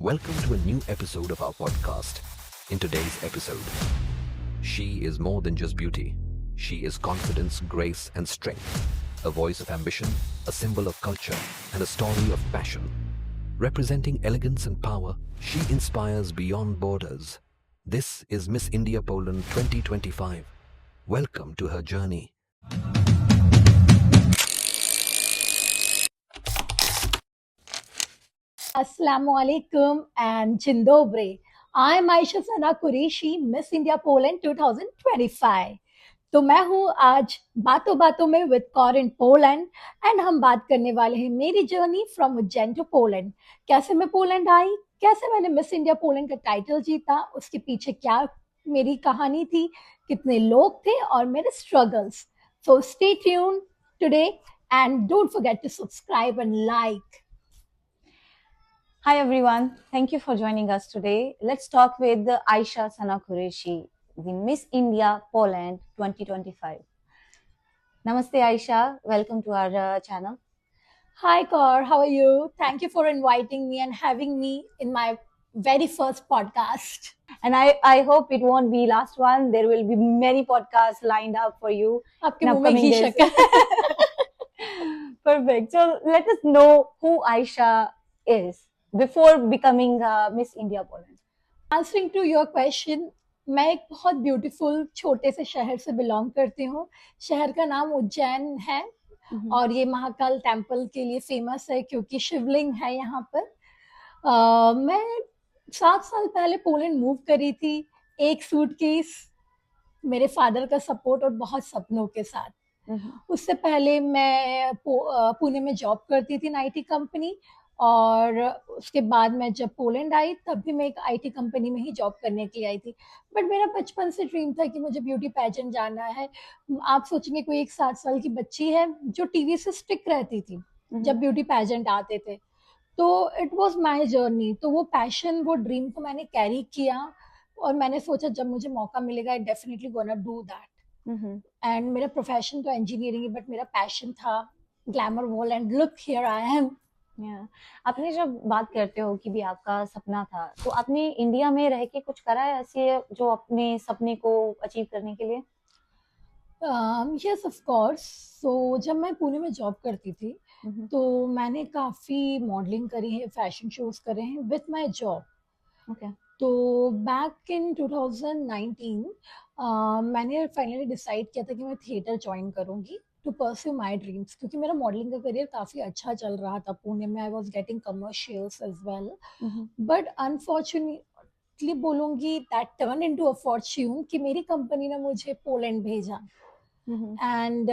Welcome to a new episode of our podcast. In today's episode, she is more than just beauty. She is confidence, grace, and strength. A voice of ambition, a symbol of culture, and a story of passion. Representing elegance and power, she inspires beyond borders. This is Miss India Poland 2025. Welcome to her journey. Assalamu alaikum and Dzień dobry. I'm Aisha Sana Qureshi, Miss India Poland 2025. तो मैं हूँ आज बातों बातों में with कॉरिन Poland and हम बात करने वाले हैं मेरी journey from Ujjain to Poland. कैसे मैं पोलैंड आई, कैसे मैंने मिस इंडिया पोलैंड का टाइटल जीता, उसके पीछे क्या मेरी कहानी थी, कितने लोग थे और मेरे struggles. So stay tune today and don't forget to subscribe and like. Hi everyone, thank you for joining us today. Let's talk with Aisha Sana Qureshi, the Miss India Poland 2025. Namaste Aisha, welcome to our channel. Hi Kaur, how are you? Thank you for inviting me and having me in my very first podcast. And I hope it won't be last one. There will be many podcasts lined up for you. आपके in मुंह में upcoming घी days. शक्कर। Perfect. So let us know who Aisha is before becoming Miss India Poland. Answering to your question, मैं एक बहुत beautiful छोटे से शहर से बिलोंग करती हूँ। शहर का नाम उज्जैन है और ये महाकाल टेम्पल के लिए फेमस है क्योंकि शिवलिंग है यहाँ पर। मैं 7 साल पहले पोलैंड मूव करी थी, एक सूटकेस, मेरे फादर का सपोर्ट और बहुत सपनों के साथ। उससे पहले मैं पुणे में जॉब करती थी आईटी कंपनी और उसके बाद मैं जब पोलैंड आई तब भी मैं एक आईटी कंपनी में ही जॉब करने के लिए आई थी। बट मेरा बचपन से ड्रीम था कि मुझे ब्यूटी पैजेंट जाना है। आप सोचेंगे कोई एक 7 साल की बच्ची है जो टीवी से स्टिक रहती थी जब ब्यूटी पैजेंट आते थे, तो इट वाज माय जर्नी। तो वो पैशन, वो ड्रीम को मैंने कैरी किया और मैंने सोचा जब मुझे मौका मिलेगा I definitely gonna do that. And मेरा प्रोफेशन तो इंजीनियरिंग है बट मेरा पैशन था glamour wall and look here I am. आपने जब बात करते हो कि भी आपका सपना था, तो आपने इंडिया में रह के कुछ करा है ऐसे जो अपने सपने को अचीव करने के लिए? Yes of course. सो जब मैं पुणे में जॉब करती थी तो मैंने काफ़ी मॉडलिंग करी है, फैशन शोज करे हैं विथ माय जॉब। ओके। तो बैक इन 2019 मैंने फाइनली डिसाइड किया था कि मैं थिएटर ज्वाइन करूँगी टू परस्यू माय ड्रीम्स, क्योंकि मेरा मॉडलिंग का करियर काफ़ी अच्छा चल रहा था पुणे में। I was getting commercials as well, but unfortunately बोलूँगी that turn into a fortune कि मेरी कंपनी ने मुझे पोलैंड भेजा एंड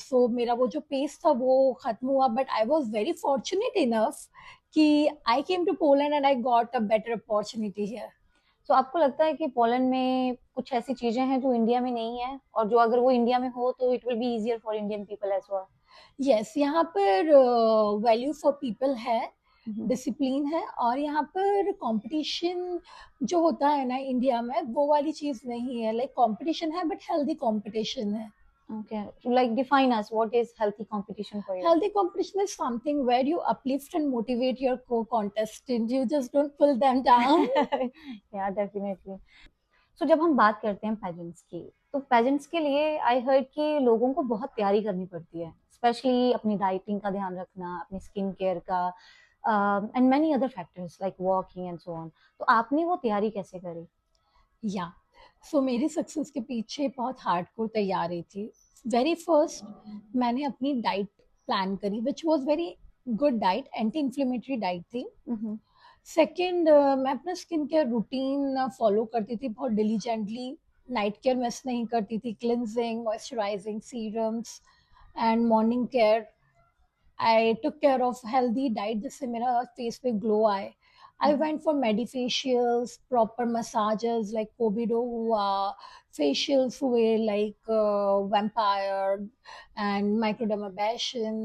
सो मेरा वो जो पेस था वो खत्म हुआ। But I was very fortunate enough कि I came to Poland and I got a better opportunity here. तो आपको लगता है कि पोलैंड में कुछ ऐसी चीजें हैं जो इंडिया में नहीं है और जो अगर वो इंडिया में हो तो it will be easier for Indian people as well? Yes, यहाँ पर वैल्यू फॉर पीपल है, डिसिप्लिन है और यहाँ पर कंपटीशन जो होता है ना इंडिया में वो वाली चीज नहीं है। लाइक कंपटीशन है बट हेल्दी कंपटीशन है। Okay, like define us, what is healthy competition for you? Healthy competition is something where you uplift and motivate your co-contestant. You just don't pull them down. Yeah, definitely. So जब हम बात करते हैं pageants की, तो pageants के लिए I heard कि लोगों को बहुत तैयारी करनी पड़ती है, स्पेशली अपनी डाइटिंग का ध्यान रखना, अपनी स्किन केयर का and many other factors like walking and so on. तो आपने वो तैयारी कैसे करी? या सो मेरी सक्सेस के पीछे बहुत हार्डकोर तैयारी थी। वेरी फर्स्ट मैंने अपनी डाइट प्लान करी which was very good diet, anti inflammatory diet थी। सेकंड मैं अपना स्किन केयर रूटीन फॉलो करती थी बहुत डिलीजेंटली, नाइट केयर मिस नहीं करती थी, cleansing, moisturising, serums and morning care. I took care of healthy diet जिससे मेरा फेस पे ग्लो आए। I went for medifacials, proper massages like Kobido Hua, facials हुए like Vampire and Microdermabrasion,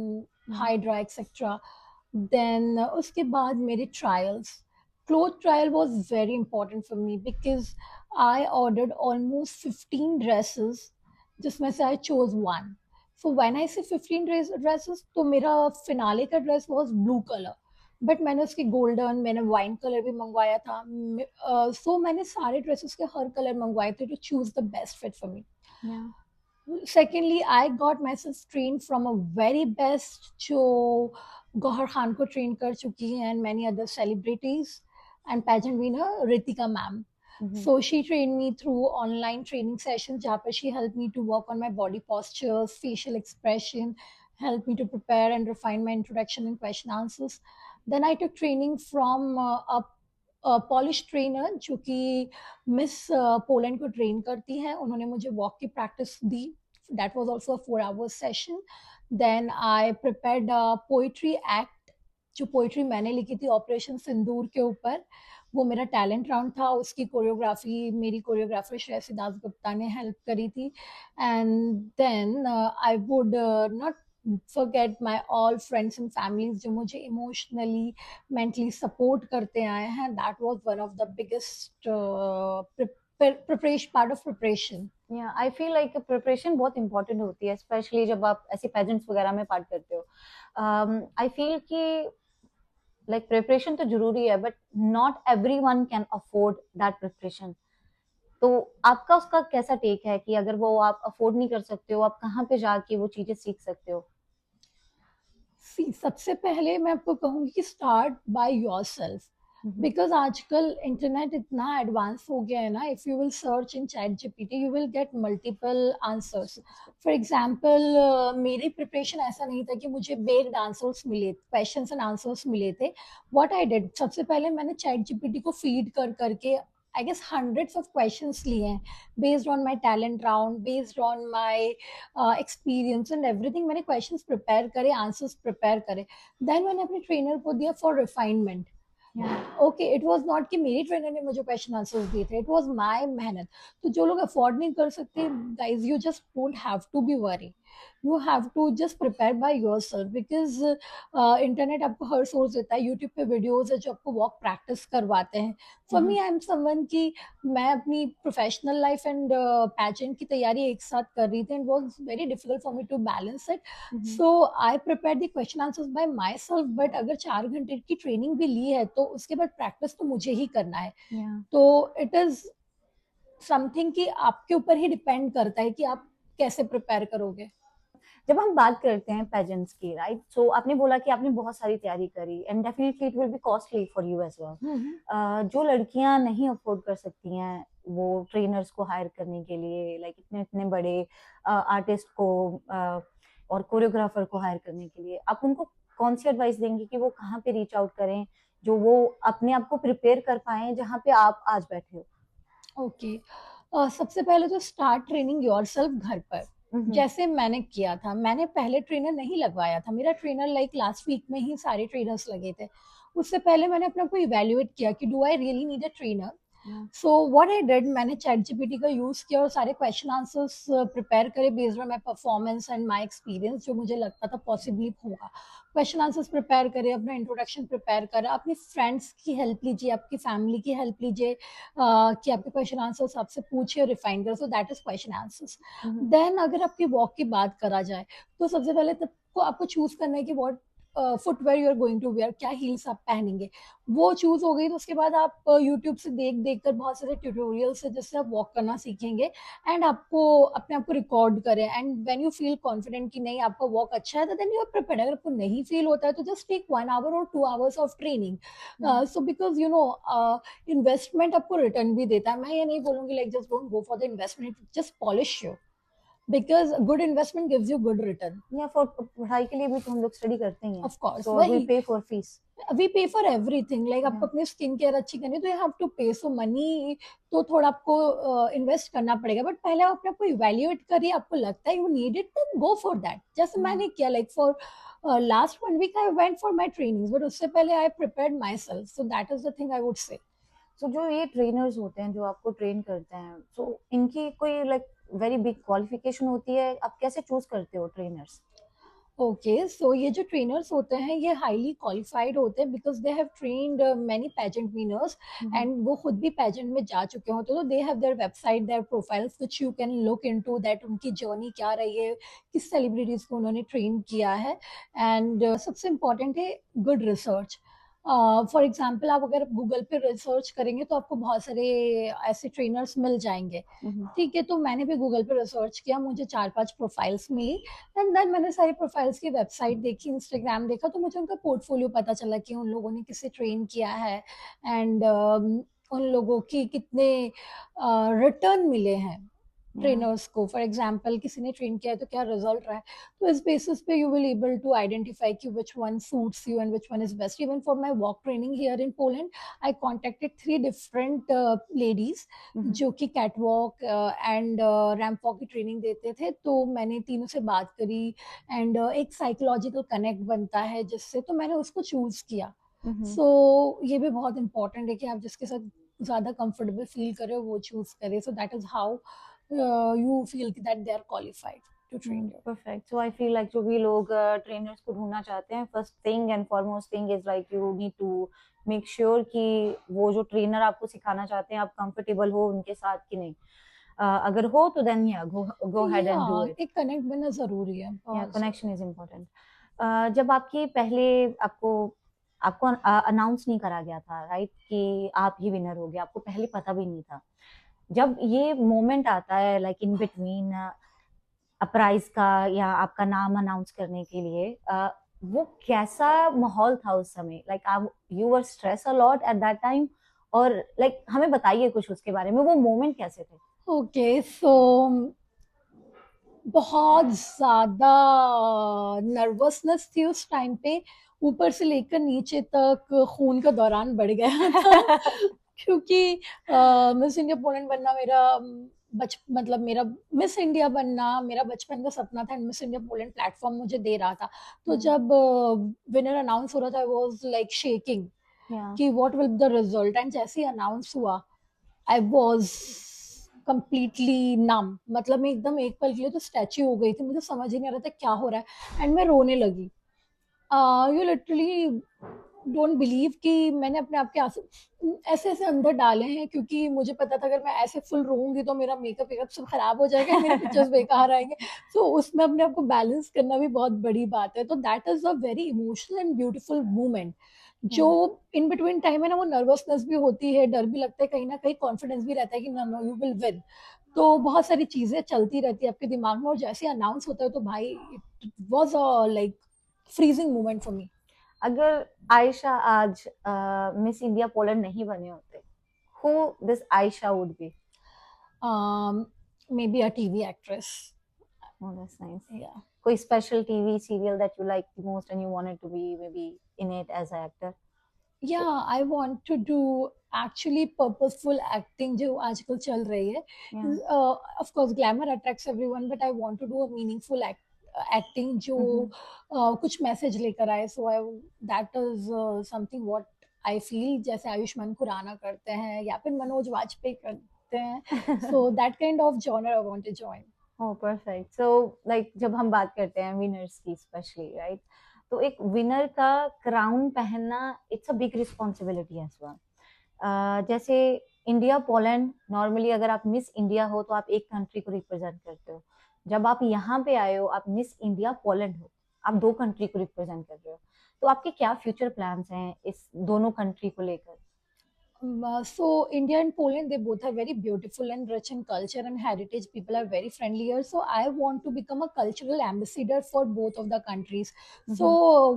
Hydra, etc. Then उसके बाद मेरे trials. Cloth trial was very important for me because I ordered almost 15 dresses, जिसमें से I chose one. So when I say 15 dresses, तो मेरा finale का dress was blue color. But मैंने उसकी गोल्डन, मैंने वाइन कलर भी मंगवाया था। सो मैंने सारे ड्रेसेस के हर कलर मंगवाए थे to choose the best fit for me. Yeah. Secondly, I got myself trained from a very best जो गौहर खान को train कर चुकी हैं and many other celebrities and pageant winner Ritika ma'am. So she trained me through online training sessions जहाँ पर she helped me to work on my body postures, facial expression, helped me to prepare and refine my introduction and question answers. Then I took training from a polish trainer जो कि miss Poland को train करती हैं। उन्होंने मुझे walk की practice दी। That was also a 4 hours session. Then I prepared a poetry act, जो पोएट्री मैंने लिखी थी ऑपरेशन सिंदूर के ऊपर। वो मेरा टैलेंट राउंड था, उसकी कोरियोग्राफी मेरी कोरियोग्राफर श्रेयसी दास गुप्ता ने हेल्प करी थी। And then I would not forget my all friends and families जो मुझे emotionally mentally support करते आए हैं। that was one of the biggest preparation part of preparation। Yeah, I feel like preparation बहुत important होती है, स्पेशली जब आप ऐसे पेजेंट्स वगैरह में पार्ट करते हो। आई फील कि लाइक प्रिपरेशन तो जरूरी है, but not everyone can afford that preparation. तो आपका उसका कैसा टेक है कि अगर वो आप अफोर्ड नहीं कर सकते हो, आप कहाँ पे जाके वो चीजें सीख सकते हो? सबसे पहले मैं आपको कहूंगी कि स्टार्ट बाय योरसेल्फ, बिकॉज आजकल इंटरनेट इतना एडवांस हो गया है ना। If you will search in chat GPT you will get multiple answers. For example मेरी प्रिपरेशन ऐसा नहीं था कि मुझे बेस्ड आंसर्स मिले, क्वेश्चंस एंड आंसर्स मिले थे। व्हाट आई डिड, सबसे पहले मैंने चैट जीपीटी को फीड कर करके I guess hundreds of questions लिए हैं based on my talent round, based on my experience and everything। मैंने questions prepare करे, answers prepare करे, then मैंने अपने trainer को दिया for refinement। Okay, it was not कि मेरी ट्रेनर ने मुझे क्वेश्चन आंसर्स दिए थे, इट वाज माय मेहनत। तो जो लोग अफोर्ड नहीं कर सकते, guys you just don't have to be worry, you have to just prepare by yourself, because internet आपको हर सोर्स देता है। यूट्यूब पे वीडियोस है जो आपको वॉक प्रैक्टिस करवाते हैं। For me I am someone कि मैं अपनी प्रोफेशनल लाइफ एंड पैजेंट की तैयारी एक साथ कर रही थी and was very difficult for me to balance it. So I prepare the question answers by my self. But अगर 4 घंटे की ट्रेनिंग भी ली है तो उसके बाद प्रैक्टिस तो मुझे ही करना है। तो इट इज समथिंग कि आपके ऊपर ही डिपेंड करता है कि आप कैसे प्रिपेयर करोगे। जब हम बात करते हैं पेजेंट्स की, राइट, सो आपने बोला कि आपने बहुत सारी तैयारी करी and definitely it will be costly for you as well. जो लड़कियां नहीं अफोर्ड कर सकती हैं वो ट्रेनर्स को हायर करने के लिए, लाइक इतने इतने बड़े आर्टिस्ट को और कोरियोग्राफर को हायर करने के लिए, आप उनको कौन सी एडवाइस देंगे कि वो कहाँ पे रीच आउट करें जो वो अपने आप को प्रिपेयर कर पाए जहाँ पे आप आज बैठे हो? ओके, सबसे पहले तो स्टार्ट ट्रेनिंग योरसेल्फ घर पर। जैसे मैंने किया था, मैंने पहले ट्रेनर नहीं लगवाया था। मेरा ट्रेनर लाइक लास्ट वीक में ही सारे ट्रेनर्स लगे थे। उससे पहले मैंने अपने को इवेल्युएट किया कि do I really need a trainer. So what I did, मैंने चैट जीपीटी का यूज किया और सारे क्वेश्चन आंसर्स प्रिपेयर करे based on my performance and my experience, जो मुझे लगता था पॉसिबली होगा। क्वेश्चन आंसर्स प्रिपेयर करे, अपना इंट्रोडक्शन प्रिपेयर करा, अपनी फ्रेंड्स की हेल्प लीजिए, आपकी फैमिली की हेल्प लीजिए कि आपके क्वेश्चन आंसर्स आपसे पूछे और रिफाइन करो। So that is question answers. Then अगर आपकी वॉक की बात करा जाए तो सबसे पहले तब को आपको चूज करना है कि what footwear you are going to wear, क्या हील्स आप पहनेंगे। वो चूज हो गई तो उसके बाद आप यूट्यूब से देख देख कर बहुत सारे ट्यूटोरियल्स है जिससे आप वॉक करना सीखेंगे एंड आपको अपने आप को रिकॉर्ड करें। And when you feel confident कि नहीं आपका वॉक अच्छा है तो देन यू आर प्रिपेयर्ड। अगर आपको नहीं फील होता है तो जस्ट टेक 1 आवर और 2 hours of training. So because you know investment आपको रिटर्न भी देता है। मैं ये नहीं बोलूंगी like just don't go for the investment, just polish your, because good investment gives you good return। या फॉर पढ़ाई के लिए भी तो हम लोग स्टडी करते ही हैं, Of course, so वही। we pay for fees। we pay for everything, like आपको अपनी स्किन केयर अच्छी करनी है तो you have to pay, so money तो थोड़ा आपको इन्वेस्ट करना पड़ेगा। बट पहले आप अपने आप को इवेल्युएट करिए, आपको लगता है you need it then go for that. जैसे मैंने किया like for last 1 week I went for my trainings, but उससे पहले I prepared myself. So that is the thing I would say. So जो ये ट्रेनर्स होते हैं जो आपको ट्रेन करते हैं, सो इनकी कोई लाइक वेरी बिग क्वालिफिकेशन होती है? आप कैसे चूज करते हो ट्रेनर्स? ओके, सो ये जो ट्रेनर्स होते हैं ये हाईली क्वालिफाइड होते हैं because they have trained many pageant winners and वो खुद भी पेजेंट में जा चुके होते हैं। तो they have their website, their profiles which you can look into that, उनकी जर्नी क्या रही है, किस सेलिब्रिटीज को उन्होंने ट्रेन किया है। एंड सबसे इम्पोर्टेंट है गुड रिसर्च। फॉर एग्जांपल आप अगर गूगल पे रिसर्च करेंगे तो आपको बहुत सारे ऐसे ट्रेनर्स मिल जाएंगे, ठीक है। तो मैंने भी गूगल पे रिसर्च किया, मुझे 4-5 प्रोफाइल्स मिली, एंड देन मैंने सारी प्रोफाइल्स की वेबसाइट देखी, इंस्टाग्राम देखा, तो मुझे उनका पोर्टफोलियो पता चला कि उन लोगों ने किसे ट्रेन किया है, एंड उन लोगों की कितने रिटर्न मिले हैं ट्रेनर्स को। फॉर एग्जांपल किसी ने ट्रेन किया है तो क्या रिजल्ट रहा है, तो इस बेसिस पे you will able to identify कि which one suits you and which one is best. Even for my walk training here in Poland, I contacted 3 different ladies जो कि catwalk and ramp walk की training देते थे, तो मैंने तीनों से बात करी, एंड एक साइकोलॉजिकल कनेक्ट बनता है जिससे, तो मैंने उसको चूज किया। सो ये भी बहुत इंपॉर्टेंट है कि आप जिसके साथ ज्यादा कंफर्टेबल फील करे वो चूज करे, so that is how you feel that they are qualified to train you. Perfect. So I feel like जो भी लोग ट्रेनर्स को ढूंढना चाहते हैं, first thing and foremost thing is like you need to make sure कि वो जो ट्रेनर आपको सिखाना चाहते हैं आप कंफर्टेबल हो उनके साथ कि नहीं। अगर हो तो देन या go ahead and do it. एक कनेक्ट बनना जरूरी है, या कनेक्शन इज इम्पोर्टेंट। जब आपके पहले आपको आपको अनाउंस नहीं करा गया था, राइट, कि आप ही विनर हो गए, आपको पहले पता भी नहीं था, जब ये मोमेंट आता है लाइक इन बिटवीन प्राइज का या आपका नाम अनाउंस करने के लिए, वो कैसा माहौल था उस समय? लाइक आप you were stress a lot at that time, और लाइक हमें बताइए कुछ उसके बारे में, वो मोमेंट कैसे थे? ओके, सो बहुत ज्यादा नर्वसनेस थी उस टाइम पे, ऊपर से लेकर नीचे तक खून का दौरान बढ़ गया था क्योंकि मिस इंडिया पोलैंड बनना मेरा मतलब मेरा मिस इंडिया बनना मेरा बचपन का सपना था, and miss India Poland platform मुझे दे रहा था। तो जब विनर अनाउंस हो रहा था, आई वाज लाइक शेकिंग कि what will the result, and जैसे ही अनाउंस हुआ आई वाज कंप्लीटली नम, मतलब मैं एकदम एक पल के लिए तो स्टैच्यू हो गई थी, मुझे समझ ही नहीं आ रहा था क्या हो रहा है, एंड मैं रोने लगी। यू लिटरली डोंट बिलीव कि मैंने अपने आप के आंसू ऐसे ऐसे अंदर डाले हैं, क्योंकि मुझे पता था अगर मैं ऐसे फुल रोऊंगी तो मेरा मेकअप वेकअप सब खराब हो जाएगा, मेरे पिक्चर्स बेकार आएंगे। सो उसमें अपने आप को बैलेंस करना भी बहुत बड़ी बात है, तो that is a very emotional and beautiful moment. जो इन बिटवीन टाइम है ना, वो नर्वसनेस भी होती है, डर भी लगता है, कहीं ना कहीं कॉन्फिडेंस भी रहता है कि नो यू विल विन। तो बहुत सारी चीजें चलती रहती है आपके दिमाग में, और जैसे अनाउंस होता है तो भाई it was a like freezing moment for me. अगर आयशा आज मिस इंडिया पोलैंड नहीं बने होते, who this Aisha would be? Maybe a TV actress. Oh, that's nice. Yeah. कोई special TV serial that you like the most and you wanted to be maybe in it as an actor? Yeah, I want to do actually purposeful acting जो आजकल चल रही है. Of course, glamour attracts everyone, but I want to do a meaningful acting जो कुछ message लेकर आए. So that is something what I feel जैसे आयुष्मान खुराना करते हैं या फिर मनोज वाजपेयी करते हैं. So that kind of genre I want to join. Oh, perfect. So like जब हम बात करते हैं winners की especially, right? तो एक विनर का क्राउन पहनना it's a big responsibility as well. जैसे इंडिया पोलैंड, नॉर्मली अगर आप मिस इंडिया हो तो आप एक कंट्री को रिप्रेजेंट करते हो, जब आप यहाँ पे आए हो आप मिस इंडिया पोलैंड हो, आप दो कंट्री को रिप्रेजेंट कर रहे हो, तो आपके क्या फ्यूचर प्लान्स हैं इस दोनों कंट्री को लेकर? So India and Poland, they both are very beautiful and rich in culture and heritage. People are very friendly here. So I want to become a cultural ambassador for both of the countries. So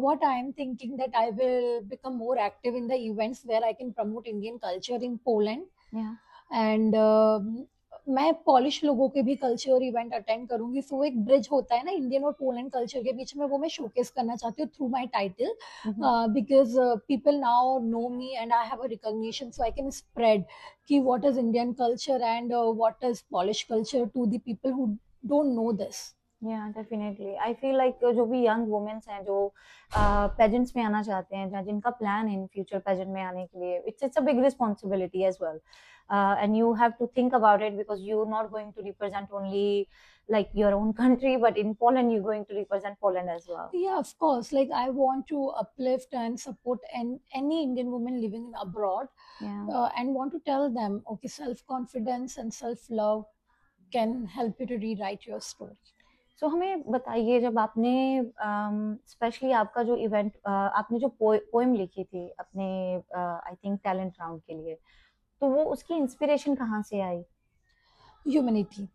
what I am thinking that I will become more active in the events where I can promote Indian culture in Poland. Yeah. And मैं polish लोगों के भी culture event attend करूंगी. सो एक bridge होता है ना Indian और पोलैंड कल्चर के बीच में, वो मैं शोकेस करना चाहती हूँ through my title, because people now know me and I have a recognition, so I can spread कि what is Indian culture and what is Polish culture to the people who don't know this. Yeah, definitely. I feel like जो भी young women हैं जो pageants में आना चाहते हैं, जिनका प्लान है इन फ्यूचर पेजेंट में आने के लिए, it's a big responsibility as well, and you have to think about it because you're not going to represent only like your own country, but in Poland you're going to represent Poland as well. Yeah, of course. Like I want to uplift and support any Indian woman living abroad, and want to tell them, okay, self-confidence and self-love can help you to rewrite your story. सो हमें बताइए, जब आपने specially आपका जो event, आपने जो poem लिखी थी अपने आई थिंक टैलेंट राउंड के लिए, तो वो उसकी इंस्पिरेशन कहाँ से आई? Humanity,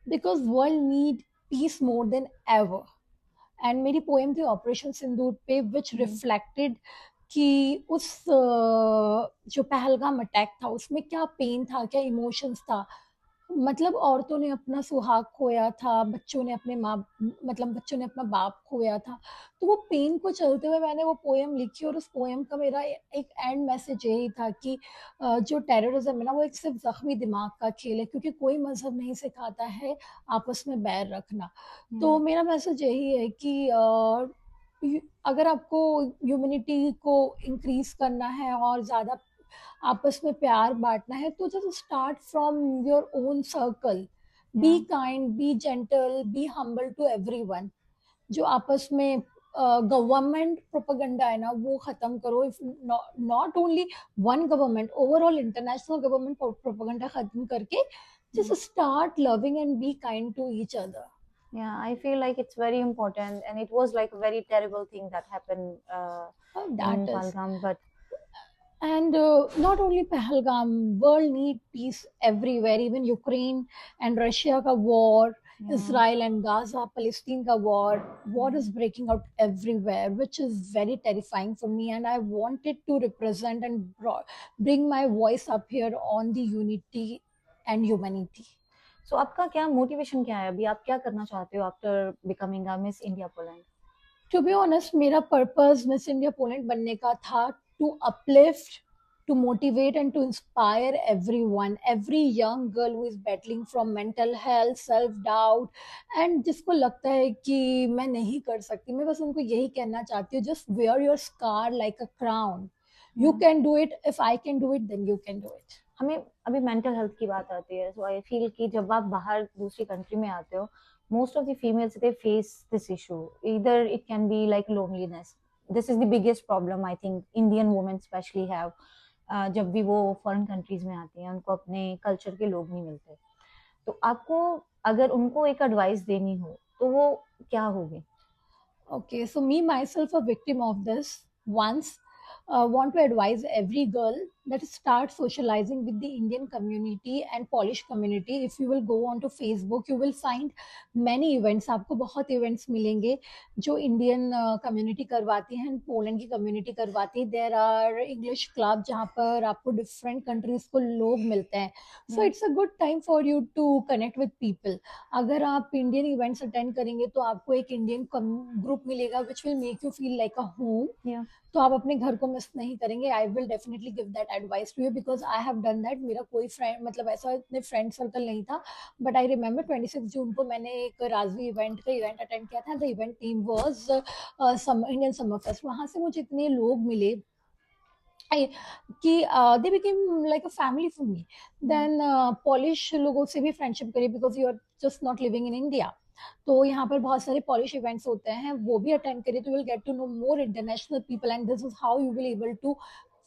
because world need peace more than ever. And मेरी पोएम थी ऑपरेशन सिंदूर पे, विच रिफ्लेक्टेड कि उस जो पहलगाम अटैक था उसमें क्या पेन था, क्या इमोशंस था। मतलब औरतों ने अपना सुहाग खोया था, बच्चों ने अपने माँ, मतलब बच्चों ने अपना बाप खोया था। तो वो पेन को चलते हुए मैंने वो पोएम लिखी, और उस पोएम का मेरा एक एंड मैसेज यही था कि जो टेररिज्म है ना, वो एक सिर्फ जख्मी दिमाग का खेल है, क्योंकि कोई मजहब नहीं सिखाता है आपस में बैर रखना। तो मेरा मैसेज यही है कि अगर आपको ह्यूमैनिटी को इंक्रीज करना है और ज़्यादा आपस में प्यार बांटना है, तो just start from your own circle. Be kind, be gentle, be humble to everyone. जो आपस में गवर्नमेंट प्रोपेगेंडा है ना, वो खत्म करो। If not only one government, overall international government propaganda खत्म करके just start loving and be kind to each other. Yeah, I feel like it's very important, and it was like a very terrible thing that happened in That is. Pahalgam, but And not only Pahalgam, world need peace everywhere. Even Ukraine and Russia ka war, Israel and Gaza, Palestine ka war is breaking out everywhere, which is very terrifying for me. And I wanted to represent and bring my voice up here on the unity and humanity. सो आपका क्या motivation क्या है अभी? आप क्या करना चाहते हो after becoming a miss India Poland? To be honest, मेरा पर्पस मिस इंडिया पोलैंड बनने का था to uplift, to motivate and to inspire everyone, every young girl who is battling from mental health, self doubt, and जिसको लगता है कि मैं नहीं कर सकती। मैं बस उनको यही कहना चाहती हूँ, just wear your scar like a crown. You can do it. If I can do it, then you can do it. हमें अभी मेंटल हेल्थ की बात आती है, सो आई फील कि जब आप बाहर दूसरी कंट्री में आते हो, most of the females they face this issue. Either it can be like loneliness, this is the biggest problem I think Indian women specially have. जब भी वो फॉरेन कंट्रीज में आती हैं, उनको अपने कल्चर के लोग नहीं मिलते। तो आपको अगर उनको एक एडवाइस देनी हो तो वो क्या होगी? Okay, so me myself a victim of this once. Want to advise every girl that start socializing with the Indian community and Polish community. If you will go on to Facebook, you will find many events. आपको बहुत events मिलेंगे जो Indian community करवाती हैं, Poland की community करवाती है। There are English club जहाँ पर आपको different countries को लोग मिलते हैं। So it's a good time for you to connect with people. अगर आप Indian events attend करेंगे तो आपको एक Indian group मिलेगा which will make you feel like a home. तो आप अपने घर को मिस नहीं करेंगे। I will definitely give that advice to you, because I have done that. मेरा कोई फ्रेंड, मतलब ऐसा इतने फ्रेंड सर्कल नहीं था, बट आई रिमेंबर 26 जून को मैंने एक राजवी इवेंट का इवेंट अटेंड किया था। The event team was Indian summer fest. वहाँ से मुझे इतने लोग मिले कि they became like a family for me. Then Polish लोगों से भी फ्रेंडशिप करी, because you are just not living in India. तो यहाँ पर बहुत सारे पॉलिश इवेंट्स होते हैं, वो भी अटेंड करिए, तो you will get to know more international people, and this is how you will able to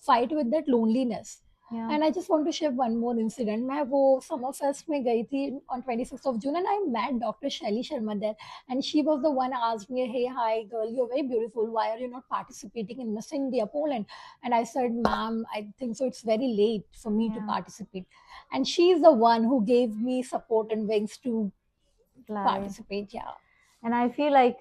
fight with that loneliness. And I just want to share one more incident. मैं वो summer fest में गई थी on 26th of June, and I met doctor शैली Sharma there, and she was the one asked me, hey hi girl, you're very beautiful, why are you not participating in Miss India Poland? And I said, ma'am, I think so it's very late for me to participate. And she is the one who gave me support and wings to participate. And I feel like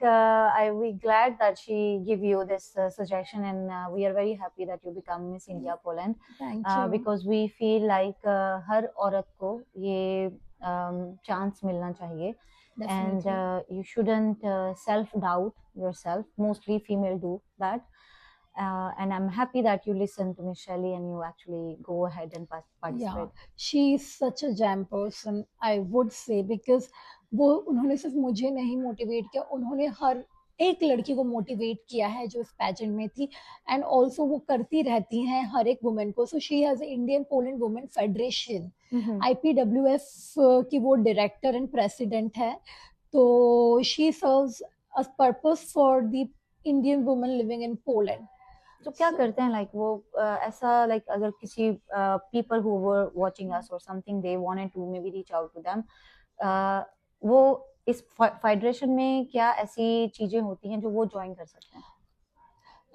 we glad that she give you this suggestion, and we are very happy that you become Miss India Poland. Thank you. Because we feel like हर औरत को ये chance मिलना चाहिए. Definitely. And you shouldn't self doubt yourself. Mostly female do that. And I'm happy that you listen to Miss Shelley and you actually go ahead and participate. Yeah, she is such a jam person, I would say, because वो उन्होंने सिर्फ मुझे नहीं motivate किया, उन्होंने हर एक लड़की को मोटिवेट किया है जो इस पैजेंट में थी, एंड ऑल्सो वो करती रहती हैं हर एक वुमेन को। So she has Indian Poland women federation, IPWF की वो डायरेक्टर एंड प्रेसिडेंट है। तो she serves a purpose for the Indian women living in Poland. तो क्या करते हैं लाइक वो ऐसा, लाइक अगर किसी people who were watching us और something, they wanted to maybe reach out to them, वो इस फेडरेशन में क्या ऐसी चीजें होती हैं जो वो ज्वाइन कर सकते हैं?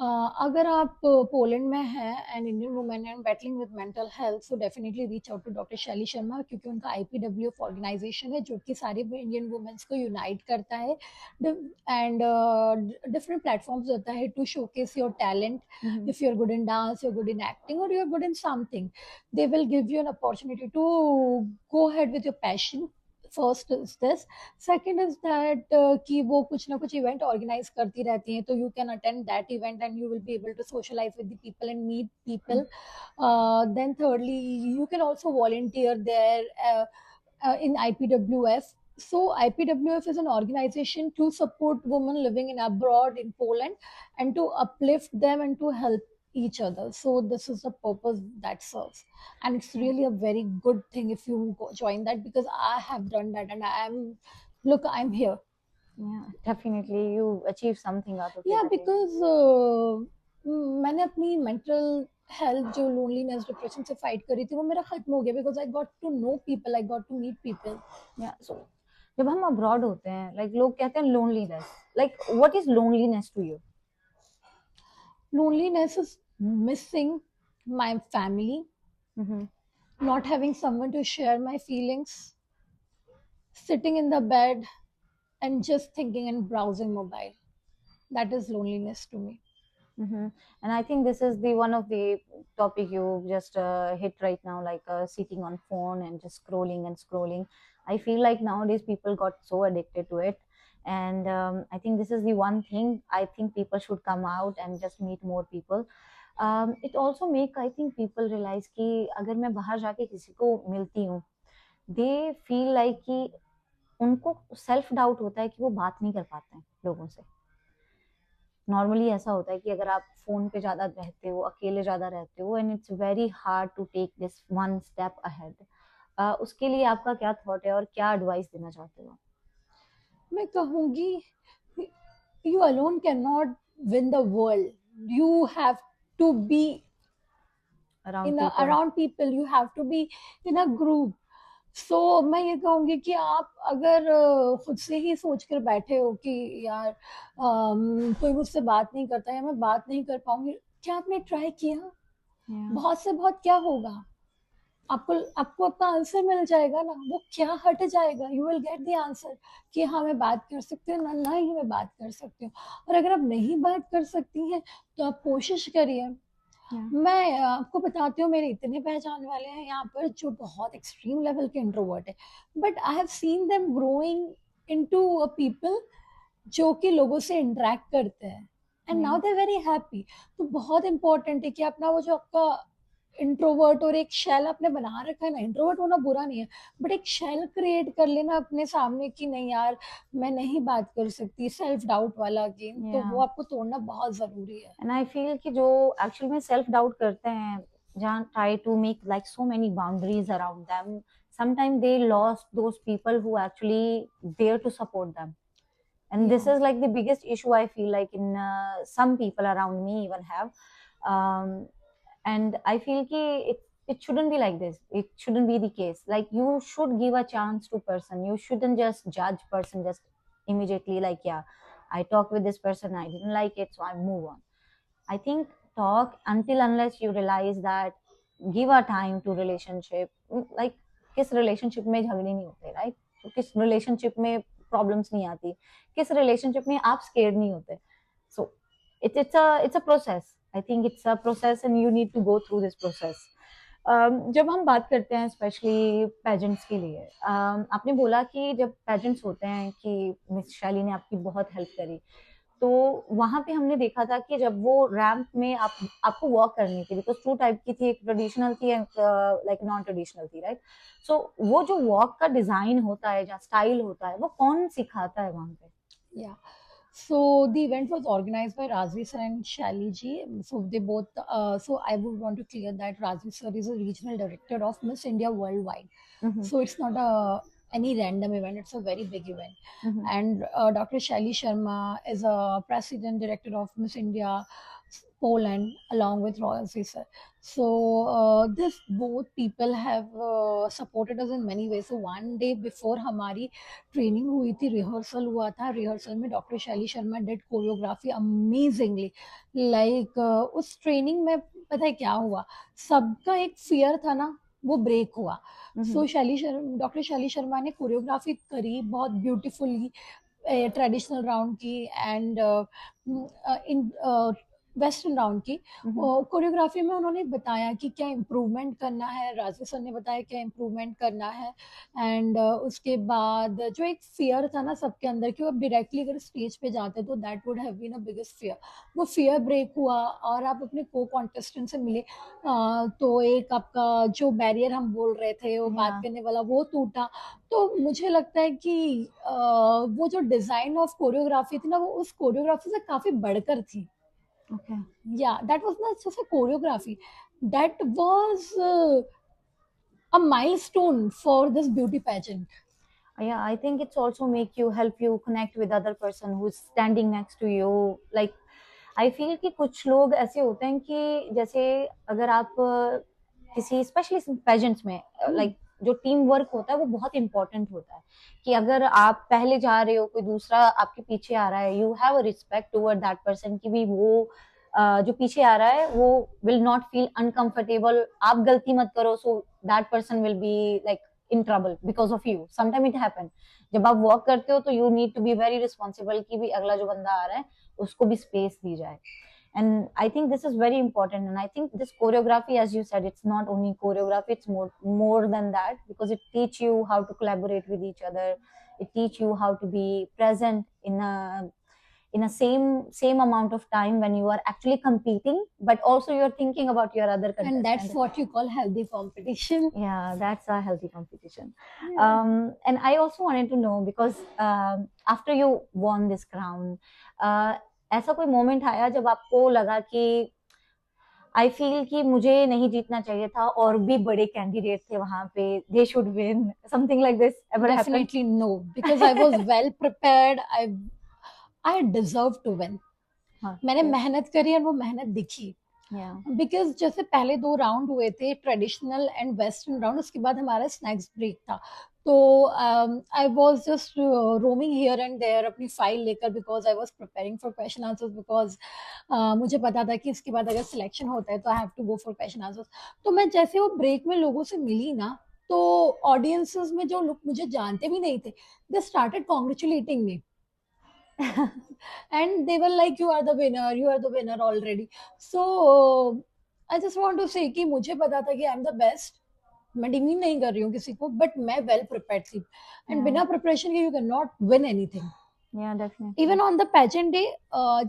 अगर आप पोलैंड में हैं and Indian women and battling with mental health, so definitely reach out to doctor शैली शर्मा, क्योंकि उनका आईपीडब्ल्यूएफ ऑर्गेनाइजेशन है जो कि सारे इंडियन वुमेन्स को यूनाइट करता है एंड डिफरेंट प्लेटफॉर्म्स होता है to showcase your talent. If you're good in dance, you're good in acting, or you're good in something, they will give you an opportunity to go ahead with your passion. First is this. Second is that कि वो कुछ ना कुछ event organise करती रहती हैं, तो you can attend that event and you will be able to socialize with the people and meet people. Then thirdly, you can also volunteer there in IPWF. So IPWF is an organization to support women living in abroad in Poland and to uplift them and to help each other. So this is the purpose that serves, and it's really a very good thing if you join that, because I have done that and I'm here. Yeah, definitely you achieve something out of it. Yeah, I think. because मैंने अपनी mental health जो loneliness depression से fight करी थी वो मेरा खत्म हो गया, because I got to know people, I got to meet people. Yeah, so जब हम अब्रॉड होते हैं, लाइक लोग कहते हैं loneliness, like what is loneliness to you? Loneliness is missing my family, not having someone to share my feelings, sitting in the bed and just thinking and browsing mobile. That is loneliness to me. And I think this is the one of the topic you just hit right now, like sitting on phone and just scrolling and scrolling. I feel like nowadays people got so addicted to it, and I think this is the one thing I think people should come out and just meet more people. It also make, I think, people realize कि अगर मैं बाहर जाके किसी को मिलती हूँ, they feel like कि उनको सेल्फ डाउट होता है कि वो बात नहीं कर पाते हैं लोगों से. नॉर्मली ऐसा होता है कि अगर आप फोन पे ज्यादा रहते हो, अकेले ज्यादा रहते हो, and it's very hard to take this one step ahead. उसके लिए आपका क्या थॉट है और क्या एडवाइस देना चाहते हो? मैं कहूंगी, you alone cannot win the world. You have to be around people. You have to be in a group. So मैं ये कहूंगी कि आप अगर खुद से ही सोच कर बैठे हो कि यार कोई मुझसे बात नहीं करता या मैं बात नहीं कर पाऊंगी, क्या आपने ट्राई किया? बहुत से बहुत क्या होगा, आपको आपको आपका आंसर मिल जाएगा ना, वो क्या हट जाएगा. You will get the answer कि हाँ मैं बात कर सकती हूँ, ना ही मैं बात कर सकती हूँ. और अगर आप नहीं बात कर सकती हैं तो आप कोशिश करिए. मैं आपको बताती हूँ, मेरे इतने पहचान वाले हैं यहाँ पर जो बहुत एक्सट्रीम लेवल के इंट्रोवर्ट है, but I have seen them growing into a people जो कि लोगों से इंटरेक्ट करते हैं, and now they are very happy. तो बहुत इंपॉर्टेंट है कि अपना वो जो आपका इंट्रोवर्ट और एक शेल आपने बना रखा है ना, इंट्रोवर्ट होना बुरा नहीं है, बट एक शेल क्रिएट कर लेना अपने सामने कि नहीं यार मैं नहीं बात कर सकती, सेल्फ डाउट वाला गेम, तो वो आपको तोड़ना बहुत जरूरी है. एंड आई फील कि जो एक्चुअल में सेल्फ डाउट करते हैं, जहाँ try to make like so many boundaries around them, sometimes they lost those people who actually dare to support them. And this is like the biggest issue I feel like in some people around me even have. And I feel ki it shouldn't be like this. It shouldn't be the case. Like you should give a chance to person. You shouldn't just judge person just immediately like, yeah, I talked with this person, I didn't like it, so I move on. I think talk until unless you realize that, give a time to relationship. Like किस relationship में झगड़े नहीं होते, right? तो किस relationship में problems नहीं आती, किस relationship में आप scared नहीं होते. So it's a process. I think it's a process and you need to go through this process. जब हम बात करते हैं स्पेशली पेजेंट्स के लिए, आपने बोला कि जब पेजेंट्स होते हैं कि मिस शैली ने आपकी बहुत हेल्प करी, तो वहां पे हमने देखा था कि जब वो रैंप में आपको वॉक करनी थी, बिकॉज टू टाइप की थी, एक ट्रेडिशनल थी एंड लाइक नॉन ट्रेडिशनल थी, राइट? सो वो जो वॉक का डिजाइन होता है, जो स्टाइल होता है, वो कौन सिखाता है वहां पे? या So the event was organized by Razvi sir and Shali ji. So they both. So I would want to clear that Razvi sir is a regional director of Miss India worldwide. So it's not any random event. It's a very big event. And Dr. Shali Sharma is a president director of Miss India. Poland along with Royal Caesar. So this both people have supported us in many ways. So one day before हमारी training हुई थी, rehearsal हुआ था, rehearsal में doctor शैली Sharma did choreography amazingly. Like उस training में पता है क्या हुआ, सबका एक फियर था ना, वो ब्रेक हुआ. सो डॉक्टर शैली शर्मा ने कोरियोग्राफी करी बहुत ब्यूटीफुली, ट्रेडिशनल राउंड की एंड इन वेस्टर्न राउंड की. कोरियोग्राफी में उन्होंने बताया कि क्या इम्प्रूवमेंट करना है, राजेश सर ने बताया क्या इम्प्रूवमेंट करना है. एंड उसके बाद जो एक फियर था ना सबके अंदर कि वो डायरेक्टली अगर स्टेज पे जाते तो that would have been a biggest fear, वो फियर ब्रेक हुआ और आप अपने को कॉन्टेस्टेंट से मिले. तो एक आपका जो बैरियर हम बोल रहे थे वो बात करने वाला वो टूटा. तो मुझे लगता है कि वो जो डिजाइन ऑफ कोरियोग्राफी थी ना, वो उस कोरियोग्राफी से काफी बढ़कर थी. Okay. Yeah, that was not just a choreography. That was a milestone for this beauty pageant. Yeah, I think it's also help you connect with other person who's standing next to you. Like I feel कि कुछ लोग ऐसे होते हैं कि जैसे अगर आप किसी स्पेशली पेजेंट्स में लाइक जो टीम वर्क होता है वो बहुत इंपॉर्टेंट होता है कि अगर आप पहले जा रहे हो, कोई दूसरा आपके पीछे आ रहा है, you have a respect toward that person कि भी वो जो पीछे आ रहा है वो विल नॉट फील अनकंफर्टेबल. आप गलती मत करो, so that person will be like in trouble because of you. Sometimes it happen. जब आप वर्क करते हो तो you need to be very responsible कि भी अगला जो बंदा आ रहा है उसको भी स्पेस दी जाए. And I think this is very important. And I think this choreography, as you said, it's not only choreography, it's more than that, because it teach you how to collaborate with each other. It teach you how to be present in a same amount of time when you are actually competing, but also you're thinking about your other contestants. And that's what you call healthy competition. Yeah, that's a healthy competition. And I also wanted to know, because after you won this crown, ऐसा कोई moment आया जब आपको लगा कि I feel कि मुझे नहीं जीतना चाहिए था और भी बड़े कैंडिडेट थे वहां पे, they should win, something like this ever happened? Definitely no, because I was well prepared. I deserve to win. मैंने मेहनत करी और वो मेहनत दिखी. बिकॉज जैसे पहले 2 राउंड हुए थे, ट्रेडिशनल एंड वेस्टर्न राउंड, उसके बाद हमारा स्नैक्स ब्रेक था. तो I was just roaming here and there अपनी फाइल लेकर, because I was preparing for question answers, because मुझे पता था कि इसके बाद अगर सिलेक्शन होता है तो I have to go for question answers. तो मैं जैसे वो ब्रेक में लोगों से मिली ना, तो ऑडियंसेस में जो लोग मुझे जानते भी नहीं थे, they started congratulating me. And they were like, you are the winner already. So I just want to say कि मुझे पता था कि I'm the best. मैं डिमीन नहीं कर रही हूँ किसी को, बट मैं वेल प्रिपेयर्ड थी. एंड बिना प्रिपरेशन के you can not win anything. Even on the pageant day,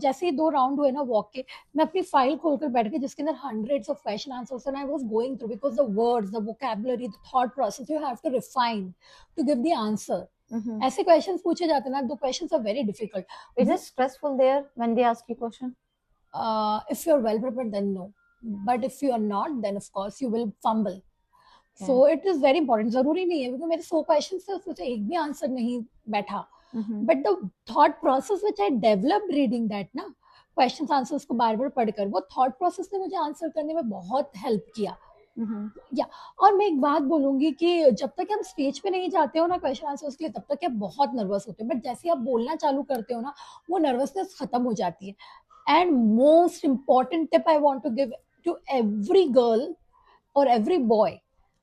जैसे ही 2 राउंड हुए ना वॉक के, मैं अपनी फाइल खोलकर बैठ गई जिसके अंदर hundreds of question answers, and I was going through, because the words, the vocabulary, the thought process you have to refine to give the answer. ऐसे क्वेश्चंस पूछे जाते हैं ना, दो questions are very difficult. Is it stressful there when they ask you question? If you're well prepared, then no, but if you are not, then of course you will fumble. So it is very important. जरूरी नहीं है, क्योंकि मेरे 100 questions थे उसमें से एक भी आंसर नहीं बैठा, but the thought process which I developed reading that ना, क्वेश्चंस आंसर्स को बार बार पढ़कर, वो थॉट प्रोसेस ने मुझे आंसर करने में बहुत हेल्प किया. या और मैं एक बात बोलूंगी कि जब तक हम स्टेज पे नहीं जाते हो ना क्वेश्चन आंसर्स के लिए, तब तक आप बहुत नर्वस होते हो, बट जैसे आप बोलना चालू करते हो ना, वो नर्वसनेस खत्म हो जाती है. And most important tip I want to give to every girl और एवरी बॉय,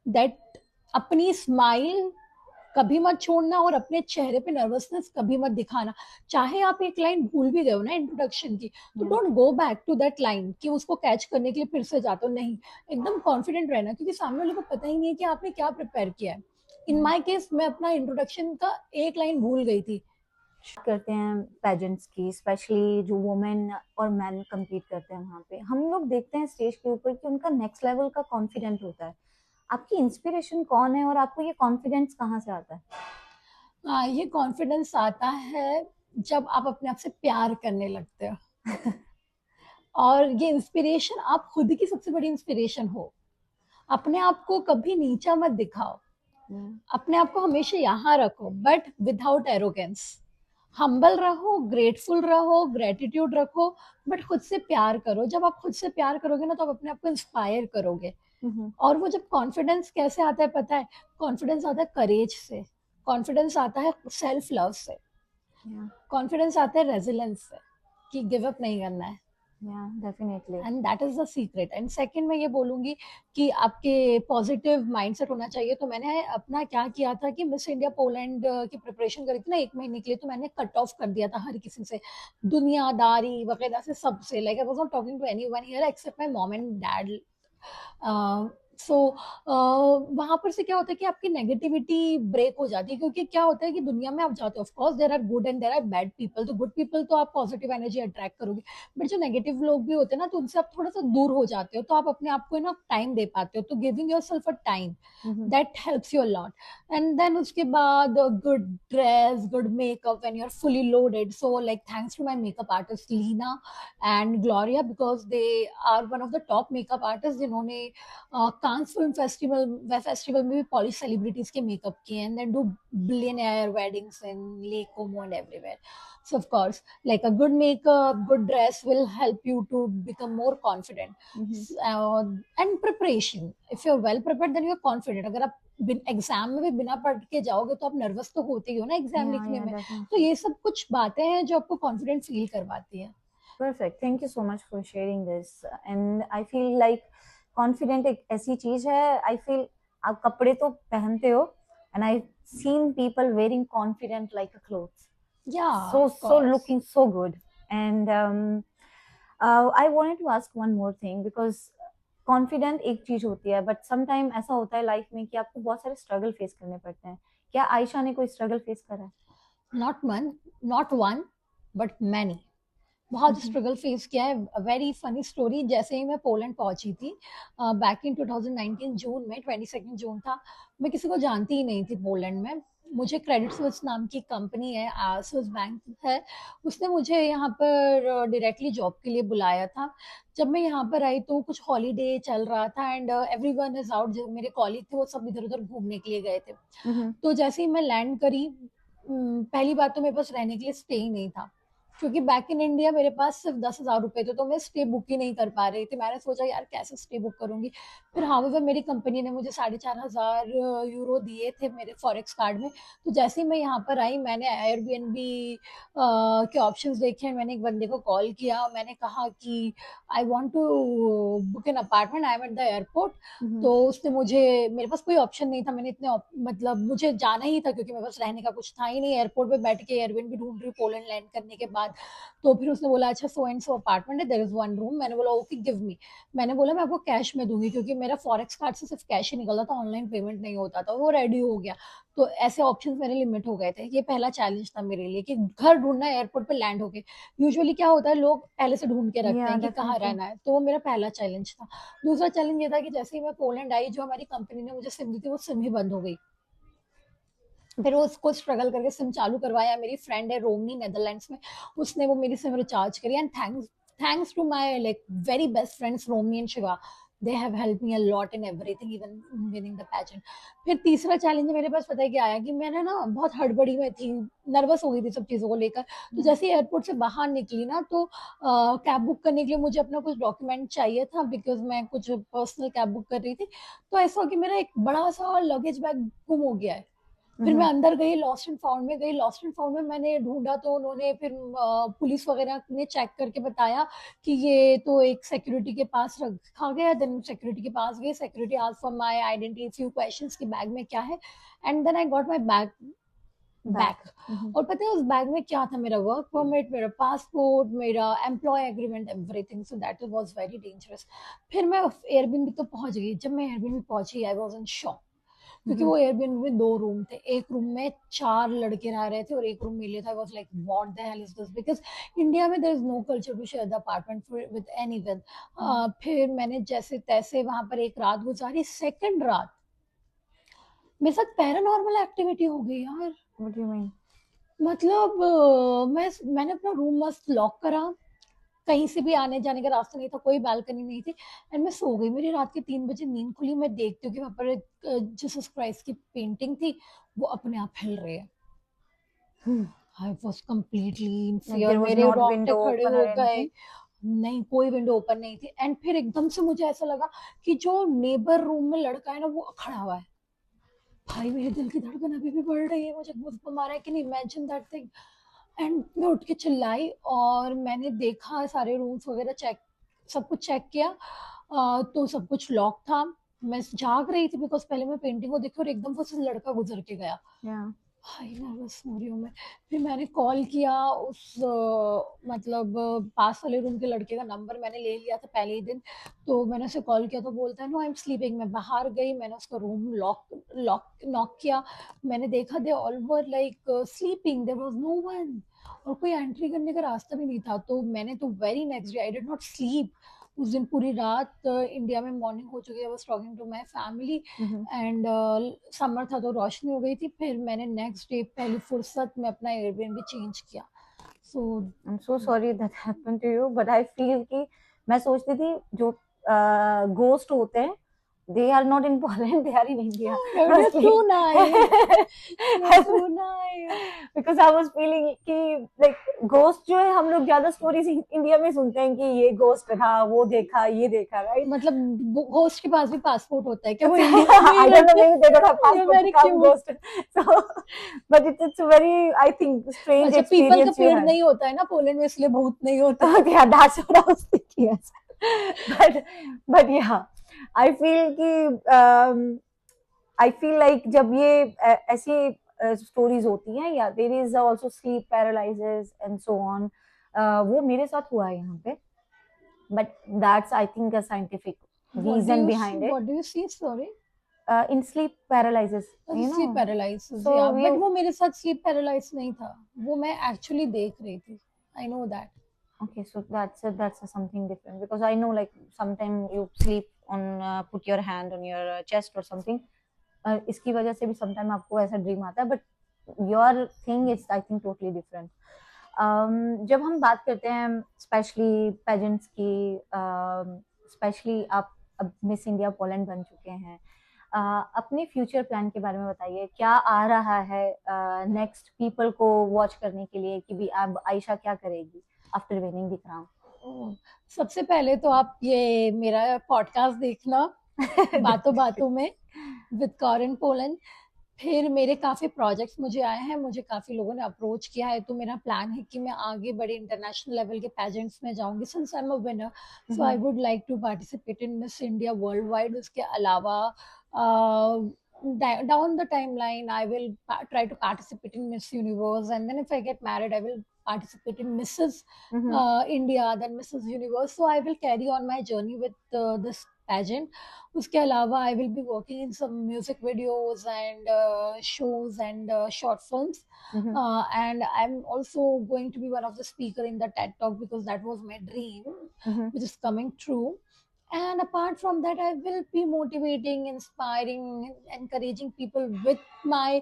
दैट अपनी स्माइल कभी मत छोड़ना और अपने चेहरे पे नर्वसनेस कभी मत दिखाना. चाहे आप एक लाइन भूल भी गए हो ना इंट्रोडक्शन की, तो don't go back to that line कि उसको कैच करने के लिए फिर से जाते हो. नहीं, एकदम कॉन्फिडेंट रहना, क्योंकि सामने वाले को पता ही नहीं है कि आपने क्या प्रिपेयर किया है. इन माय केस मैं अपना इंट्रोडक्शन का एक लाइन भूल गई थी. करते हैं पेजेंट्स की, स्पेशली जो वुमेन और मैन compete करते हैं वहाँ पे, हम लोग देखते हैं स्टेज के ऊपर कि उनका नेक्स्ट लेवल का कॉन्फिडेंट होता है. आपकी इंस्पिरेशन कौन है और आपको ये कॉन्फिडेंस कहाँ से आता है? ये कॉन्फिडेंस आता है जब आप अपने आप से प्यार करने लगते हो. और ये इंस्पिरेशन, आप खुद की सबसे बड़ी इंस्पिरेशन हो. अपने आप को कभी नीचा मत दिखाओ, अपने आप को हमेशा यहाँ रखो, बट विदाउट एरोगेंस. हम्बल रहो, ग्रेटफुल रहो, ग्रेटिट्यूड रखो, बट खुद से प्यार करो। जब आप खुद से प्यार करोगे ना तो आप अपने आप को इंस्पायर करोगे। हम्म। और वो जब कॉन्फिडेंस कैसे आता है पता है? कॉन्फिडेंस आता है करेज से, कॉन्फिडेंस आता है सेल्फ लव से, या कॉन्फिडेंस आता है रेजिलेंस से, कि गिव अप नहीं करना है। Definitely. And that is the secret. And second मैं ये बोलूंगी कि आपके पॉजिटिव माइंडसेट होना चाहिए। तो मैंने अपना क्या किया था कि मिस इंडिया पोलैंड की प्रिपरेशन करी थी ना 1 महीने के लिए, तो मैंने कट ऑफ कर दिया था हर किसी से, दुनियादारी वगैरह से, सबसे। Like I was not talking to anyone here except my mom and dad. So वहां पर से क्या होता है कि आपकी नेगेटिविटी ब्रेक हो जाती है, क्योंकि क्या होता है कि दुनिया में आप जाते हो, of course there are good and there are bad people. तो गुड पीपल तो आप पॉजिटिव एनर्जी अट्रैक्ट करोगे, बट जो नेगेटिव लोग भी होते हैं ना, तो उनसे आप थोड़ा सा दूर हो जाते हो, तो आप अपने आप को ना टाइम दे पाते हो। तो giving your self a time, that helps you a lot. And then उसके बाद good dress, good makeup when you are fully loaded. So like thanks to my makeup artist Lena and Gloria, because they are one of the top makeup artist जिन्होंने Cannes film festival में भी Polish celebrities के makeup किए, and then do billionaire weddings in Lake Como and everywhere. So of course, like a good makeup, good dress will help you to become more confident. And preparation. If you're well prepared, then you're confident. अगर आप exam में भी बिना पढ़ के जाओगे तो आप नर्वस तो होते ही हो ना एग्जाम लिखने में। तो डेफिनेटली। ये सब कुछ बातें हैं जो आपको कॉन्फिडेंट फील करवाती है। Perfect, thank you so much for sharing this. And I feel like confident एक ऐसी चीज है, आई फील आप कपड़े तो पहनते हो, and I seen people wearing confident like a clothes, Yeah, so of course. looking so good. And I wanted to ask one more thing, because confident एक चीज होती है, बट समटाइम ऐसा होता है लाइफ में कि आपको बहुत सारे स्ट्रगल फेस करने पड़ते हैं। क्या आयशा ने कोई स्ट्रगल फेस करा है? Not one, but many. बहुत स्ट्रगल फेस किया है। वेरी फनी स्टोरी, जैसे ही मैं पोलैंड पहुंची थी बैक इन 2019 जून में, 22 जून था, मैं किसी को जानती ही नहीं थी पोलैंड में। मुझे क्रेडिट स्विस नाम की कंपनी है, स्विस बैंक है, उसने मुझे यहाँ पर डायरेक्टली जॉब के लिए बुलाया था। जब मैं यहाँ पर आई तो कुछ हॉलीडे चल रहा था, एंड एवरीवन इज आउट। जो मेरे कॉलीग थे वो सब इधर उधर घूमने के लिए गए थे। तो जैसे ही मैं लैंड करी, पहली बात तो मेरे पास रहने के लिए स्टे ही नहीं था, क्योंकि बैक इन इंडिया मेरे पास सिर्फ 10,000 रुपए थे, तो मैं स्टे बुक ही नहीं कर पा रही थी। मैंने सोचा यार कैसे स्टे बुक करूंगी। फिर हाउएवर मेरी कंपनी ने मुझे 4,500 यूरो दिए थे मेरे फॉरेक्स कार्ड में। तो जैसे ही मैं यहाँ पर आई, मैंने एयरबीएनबी के ऑप्शंस देखे, मैंने एक बंदे को कॉल किया, मैंने कहा कि I want to book an apartment, I am at the airport. तो उसने मुझे, मेरे पास कोई ऑप्शन नहीं था, मैंने मतलब मुझे जाना ही था, क्योंकि मेरे पास रहने का कुछ था ही नहीं। एयरपोर्ट पे बैठ के एयरबीएनबी ढूंढ रही, पोलैंड लैंड करने के बाद। तो फिर उसने बोला अच्छा सो एंड सो अपार्टमेंट है, देयर इज वन रूम। मैंने बोला ओके गिव मी। मैंने बोला मैं आपको कैश में दूंगी, क्योंकि मेरा फॉरेक्स कार्ड से सिर्फ कैश ही निकलता था, ऑनलाइन पेमेंट नहीं होता था। वो रेडी हो गया। तो ऐसे ऑप्शंस मेरे लिमिट हो गए थे। ये पहला चैलेंज था मेरे लिए कि घर ढूंढना एयरपोर्ट पे लैंड होके। यूजुअली क्या होता है, लोग पहले से ढूंढ के रखते हैं कि कहाँ रहना है। तो वो मेरा पहला चैलेंज था। दूसरा चैलेंज ये था कि जैसे ही मैं पोलैंड आई, जो हमारी कंपनी ने मुझे सिम दी थी वो सिम ही बंद हो गई। फिर उसको स्ट्रगल करके सिम चालू करवाया। मेरी फ्रेंड है रोमनी नेदरलैंड्स में, उसने वो मेरी सिम रिचार्ज करी। And thanks to my like very best friends Romney and Shiva, they have help me a lot in everything, even winning the pageant. फिर तीसरा चैलेंज मेरे पास पता है क्या आया, कि मैंने ना बहुत हड़बड़ी में थी, नर्वस हो गई थी सब चीज़ों को लेकर। तो जैसे एयरपोर्ट से बाहर निकली ना, तो कैब बुक करने के लिए मुझे अपना कुछ डॉक्यूमेंट चाहिए था, बिकॉज मैं कुछ पर्सनल कैब बुक कर रही थी। तो ऐसा हो कि मेरा एक बड़ा सा लगेज बैग गुम हो गया है। फिर मैं अंदर गई, लॉस्ट एंड फाउंड में गई। लॉस्ट एंड फाउंड में मैंने ढूंढा, तो उन्होंने फिर पुलिस वगैरह ने चेक करके बताया कि ये तो एक सिक्योरिटी के पास रखा गया। देन सिक्योरिटी के पास गई, security asked for my identity, few questions कि बैग में क्या है। And then I got my bag back. और पता है उस बैग में क्या था, मेरा वर्क परमिट, मेरा पासपोर्ट, मेरा employ agreement, everything. So that was very dangerous. फिर मैं एयरबीएनबी तो पहुंच गई। जब मैं एयरबीएनबी पहुंची, आई वाज इन शॉक, क्योंकि वो एयरबीएनबी में 2 रूम थे। एक रूम में 4 लड़के रह रहे थे और एक रूम मेरे लिए था। I was like what the hell is this, because India में there is no culture to share the apartment with anyone. फिर मैंने जैसे तैसे वहां पर एक रात गुजारी। सेकंड रात मेरे साथ पैरानॉर्मल एक्टिविटी हो गई यार। What do you mean? मतलब मैंने अपना रूम मस्त लॉक करा, कहीं से भी आने जाने का रास्ता नहीं था, कोई बालकनी नहीं थी। एंड मैं सो गई। मेरी रात के 3 बजे नींद खुली। मैं देखती हूँ कि वहां पर एक जीसस क्राइस्ट की पेंटिंग थी, वो अपने आप हिल रही है। I was completely in Like fear, there was मेरे not रोंगटे window खड़े open हो or गए। anything. नहीं, कोई विंडो ओपन नहीं थी। एंड फिर एकदम से मुझे ऐसा लगा कि जो नेबर रूम में लड़का है ना वो खड़ा हुआ है। भाई मेरे दिल की धड़कन अभी भी बढ़ रही है, मुझे गूज़बम्प आ रहा है, can you imagine that thing. And मैं उठ के चिल्लाई और मैंने देखा सारे रूम्स वगैरह चेक, सब कुछ चेक किया। तो सब कुछ लॉक था। मैं जाग रही थी बिकॉज पहले मैं पेंटिंग को देखी और एकदम से लड़का गुजर के गया। Yeah. भाई नर्वस हो रही हूँ मैं। फिर मैंने कॉल किया उस मतलब पास वाले रूम के लड़के का नंबर मैंने ले लिया था पहले ही दिन। तो मैंने उसे कॉल किया तो बोलता है नो आई एम स्लीपिंग। मैं बाहर गई, मैंने उसका रूम लॉक लॉक नॉक किया। मैंने देखा they all were like sleeping, there was no one और कोई एंट्री करने का रास्ता भी नहीं था। तो मैंने तो very next day I did not sleep. उस दिन पूरी रात इंडिया में मॉर्निंग हो चुकी है, I was talking to my family Mm-hmm. And summer था तो रोशनी हो गई थी। फिर मैंने नेक्स्ट डे पहली फुर्सत में अपना एयरबीएनबी चेंज किया। सो I'm so sorry that happened to you, but I feel कि मैं सोचती थी जो ghost होते हैं, they are not in Poland, they are in India. you're Firstly, too nice, you're too nice. because I was feeling कि like ghost जो है हम लोग ज्यादा स्टोरीज इंडिया में सुनते हैं कि ये ghost था, वो देखा, ये देखा, right? मतलब होस्ट के पास भी पासपोर्ट होता है क्या? वो इंडिया में I ही don't know, रहते maybe they don't have हैं। You're passport very to come cute. ghost. So, but it's a very, I think, strange अच्छा, पीपल का experience you पेड़ had. नहीं होता है ना पोलैंड में, इसलिए भूत नहीं होता। Yeah, that's what I was thinking. Yes. But yeah, I feel कि I feel like जब ये ऐसी स्टोरीज होती हैं या there is also sleep paralysis and so on, वो मेरे साथ हुआ है यहाँ पे, but that's I think a scientific reason behind it. What do you see? Sorry. In sleep paralysis, you sleep know. Paralysis, So या we बट वो मेरे साथ स्लीप पैरालाइज नहीं था, वो मैं एक्चुअली देख रही थी। I know that. okay, so that's something different because I know like sometimes you sleep on put your hand on your chest or something. इसकी वजह से भी sometimes आपको ऐसा ड्रीम आता है, but your thing is I think totally different. जब हम बात करते हैं स्पेशली पेजेंट्स की, स्पेशली आप अब मिस इंडिया पोलैंड बन चुके हैं, अपने फ्यूचर प्लान के बारे में बताइए, क्या आ रहा है नेक्स्ट पीपल को वॉच करने के लिए कि भी अब आयशा क्या करेगी आफ्टर विनिंग द क्राउन? सबसे पहले तो आप ये मेरा पॉडकास्ट देखना बातों बातों में विद कॉरेन पोलैंड। फिर मेरे काफ़ी प्रोजेक्ट्स मुझे आए हैं, मुझे काफ़ी लोगों ने अप्रोच किया है, तो मेरा प्लान है कि मैं आगे बड़े इंटरनेशनल लेवल के पेजेंट्स में जाऊंगी since I am a winner. So I would like to participate in miss India worldwide. उसके अलावा down the timeline I will try to participate in Miss Universe, and then if I get married I will participate in Mrs. India, then Mrs. Universe. So I will carry on my journey with this pageant. उसके अलावा I will be working in some music videos and shows and short films. And I'm also going to be one of the speaker in the TED Talk because that was my dream, which is coming true. And apart from that, I will be motivating, inspiring, encouraging people with my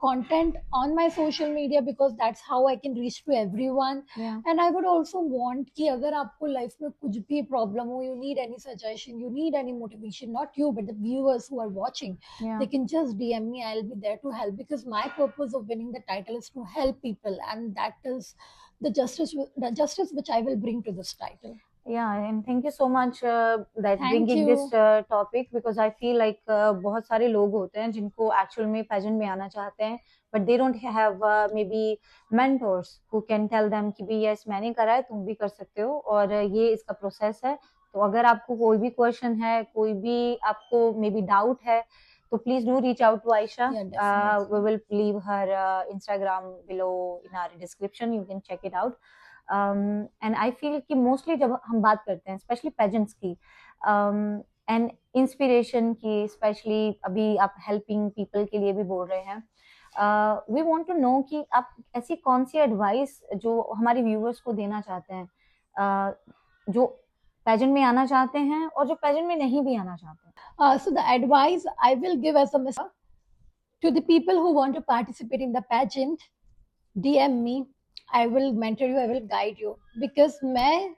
content on my social media because that's how I can reach to everyone. Yeah. And I would also want कि अगर आपको life में कुछ भी problem हो, you need any suggestion, you need any motivation, not you but the viewers who are watching, Yeah. they can just DM me. I'll be there to help because my purpose of winning the title is to help people, and that is the justice which I will bring to this title. Yeah, and thank you so much that Thank bringing you. this topic because I feel like बहुत सारे लोग होते हैं जिनको actual में pageant में आना चाहते हैं but they don't have maybe mentors who can tell them कि भी yes मैंने करा है, तुम भी कर सकते हो और ये इसका process है। तो अगर आपको कोई भी question है, कोई भी आपको maybe doubt है, तो please do reach out to Aisha. Yeah, definitely. We will leave her Instagram below in our description. You can check it out. And I feel कि मोस्टली जब हम बात करते हैं स्पेशली पेजेंट्स की एंड इंस्पिरेशन की, स्पेशली अभी आप हेल्पिंग पीपल के लिए भी बोल रहे हैं, वी वांट टू नो कि आप ऐसी कौन सी एडवाइस जो हमारे व्यूअर्स को देना चाहते हैं, जो पेजेंट में आना चाहते हैं और जो पेजेंट में नहीं भी आना चाहते हैं. So the advice I will give as a message to the people who want to participate in the pageant, DM me. I will mentor you, I will guide you because मैं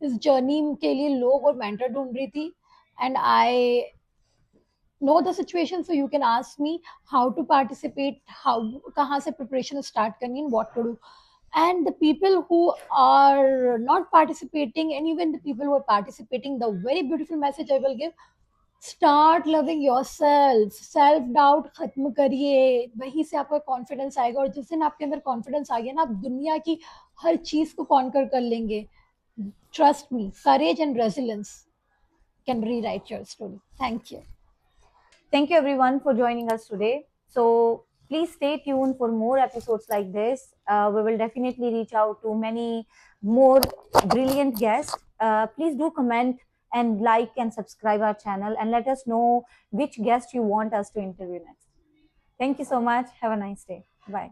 इस journey के लिए लोग और mentor ढूंढ रही थी and I know the situation, so you can ask me how to participate, how kahan se preparation start karni and what to do. And the people who are not participating, and even the people who are participating, the very beautiful message I will give: start loving yourself, self doubt खत्म करिए, वहीं से आपका confidence आएगा, और जिस दिन आपके अंदर कॉन्फिडेंस आ गया ना, आप दुनिया की हर चीज को कॉन्कर कर लेंगे. Trust me, courage and resilience can rewrite your story. Thank you. Thank you everyone for joining us today. So please stay tuned for more episodes like this. We will definitely reach out to many more brilliant guests. Please do comment and like and subscribe our channel and let us know which guest you want us to interview next. Thank you so much. Have a nice day. Bye.